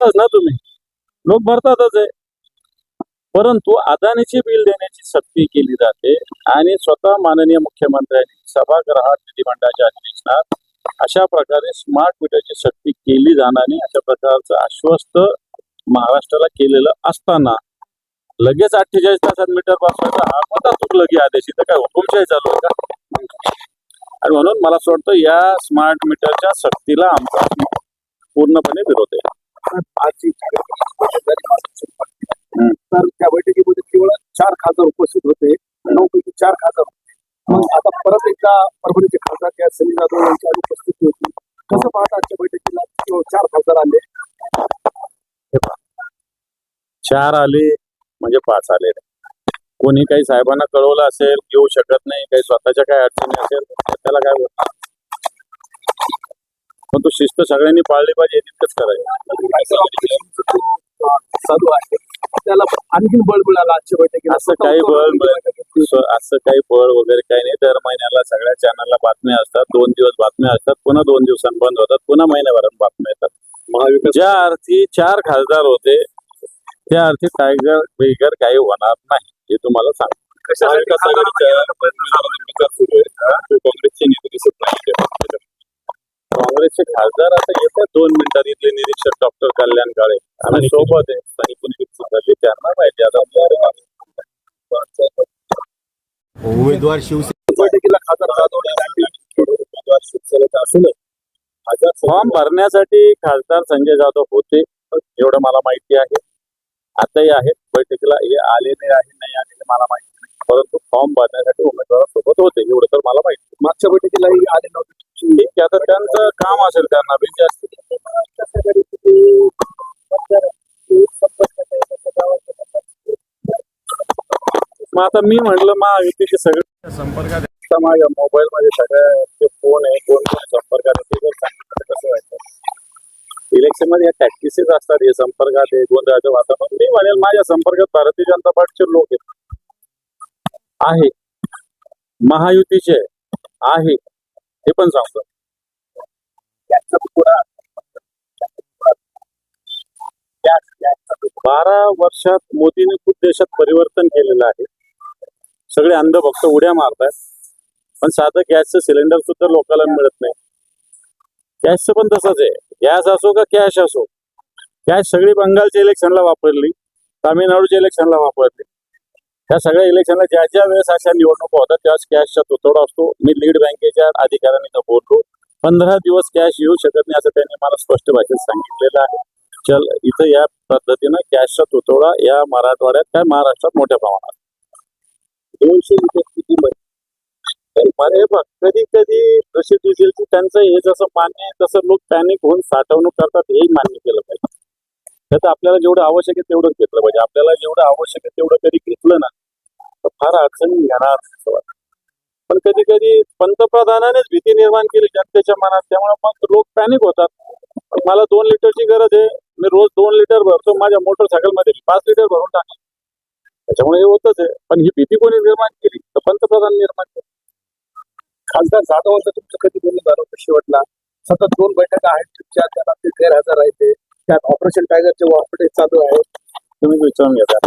ना तुम्ही लोक भरतातच आहे. परंतु अदानीचे बिल देण्याची सक्ती केली जाते आणि स्वतः माननीय मुख्यमंत्र्यांनी सभागृहात विधिमंडळाच्या अधिवेशनात अशा प्रकारे स्मार्ट मीटरची सक्ती केली जाणार नाही अशा प्रकारचं आश्वस्त महाराष्ट्राला केलेलं असताना लगेच 48 तासात मीटर बसवायचा हा कोणता चुकलं की आदेश इथं काय हुकुमशाही चालू आहे का? आणि म्हणून मला असं वाटतं या स्मार्ट मीटरच्या सक्तीला आमचा पूर्णपणे विरोध आहे. आजची तर त्या बैठकीमध्ये केवळ 4 खासदार उपस्थित होते, 9 पैकी 4 खासदार. मग आता परत एकदा परभणीचे खासदार त्या सनी जाधव यांची उपस्थिती होती. कसं पाहता आजच्या बैठकीला केवळ 4 खासदार आले? 4 आले म्हणजे 5 आले. कोणी काही साहेबांना कळवलं असेल येऊ शकत नाही, काही स्वतःच्या काही अडचणी असेल त्याला काय होत. पण तो शिस्त सगळ्यांनी पाळली पाहिजे तितकंच करायचं. चालू आहे त्याला आणखी बळ मिळालं आजच्या बैठकीला. असं काही बळ वगैरे काही नाही. दर महिन्याला सगळ्या चॅनलला बातम्या असतात, 2 दिवस बातम्या असतात, पुन्हा 2 दिवसांनी बंद होतात, पुन्हा महिन्याभरात बातम्या येतात. महाविकास ज्या अर्थी 4 खासदार होते त्या अर्थी टायगर बिगर काही होणार नाही हे तुम्हाला सांगतो. काँग्रेसचे नेते दिसत नाही. काँग्रेसचे खासदार आता येतात 2 मिनिटात. इथले निरीक्षक डॉक्टर कल्याण काळे आणि सोबत आहे स्थानिक झाले त्यांना माहिती. आता उमेदवार शिवसेना बैठकीला खासदार उमेदवार शिवसेनेचा असेल. फॉर्म भरण्यासाठी खासदार संजय जाधव होते एवढं मला माहिती आहे. आताही आहेत बैठकीला. हे आलेले आहे नाही आलेले मला माहिती नाही, परंतु फॉर्म भरण्यासाठी उमेदवारासोबत होते एवढं तर मला माहिती. मागच्या बैठकीलाही आले नव्हते. ठीक आहे, आता त्यांचं काम असेल त्यांना बी जास्त. मग आता मी म्हटलं महायुतीचे सगळे संपर्कात माझ्या मोबाईल मध्ये सगळ्या फोन आहे, कोण संपर्कात सांगितलं कसं व्हायचं. इलेक्शन मध्ये टॅक्टिसेस असतात, हे संपर्कात आहे गोंधळाचं वातावरण. मी म्हणेल माझ्या संपर्कात भारतीय जनता पार्टीचे लोक आहे, महायुतीचे आहे हे पण सांगतो. 12 वर्षात मोदीने खूप देशात परिवर्तन केलेलं आहे. सगळे अंधभक्त उड्या मारतात, पण साधं गॅसचं सिलेंडर सुद्धा लोकांना मिळत नाही. गॅसचं पण तसंच आहे, गॅस असो का कॅश असो. कॅश सगळी बंगालच्या इलेक्शनला वापरली, तामिळनाडूच्या इलेक्शनला वापरली. त्या सगळ्या इलेक्शनला ज्या ज्या वेळेस अशा निवडणुका होतात त्यावेळेस कॅशचा तुतडा असतो. मी लीड बँकेच्या अधिकाऱ्यांनी बोललो, 15 दिवस कॅश येऊ शकत नाही असं त्यांनी मला स्पष्ट भाषेत सांगितलेलं आहे. चल इथं या पद्धतीनं कॅशचा तुतडा या मराठवाड्यात काय महाराष्ट्रात मोठ्या प्रमाणात 200 रुपये किती बघ. कधी कधी जशी डिझेलची त्यांचं हे जसं मान्य आहे तसं लोक पॅनिक होऊन साठवणूक करतात, हेही मान्य केलं पाहिजे. त्याचं आपल्याला जेवढं आवश्यक आहे तेवढंच घेतलं पाहिजे. आपल्याला जेवढं आवश्यक आहे तेवढं कधी घेतलं ना तर फार अडचणी येणार असं वाटतं. पण कधी कधी पंतप्रधानानेच भीती निर्माण केली जनतेच्या मनात, त्यामुळे मग लोक पॅनिक होतात. मला 2 लिटरची गरज आहे, मी रोज 2 लिटर भरतो, माझ्या मोटरसायकलमध्ये 5 लिटर भरून टाकतो. त्याच्यामुळे हे होतच आहे. पण ही भीती कोणी निर्माण केली तर पंतप्रधान निर्माण केली. खासदार जाधवांचं तुमचं कधी बोलून झालं होतं शेवटला? सतत 2 बैठका आहेत तुमच्या, त्याला ते गैरहजर राहते. त्यात ऑपरेशन टायगरचे वापडे चालू आहे. तुम्ही विचारून घेता.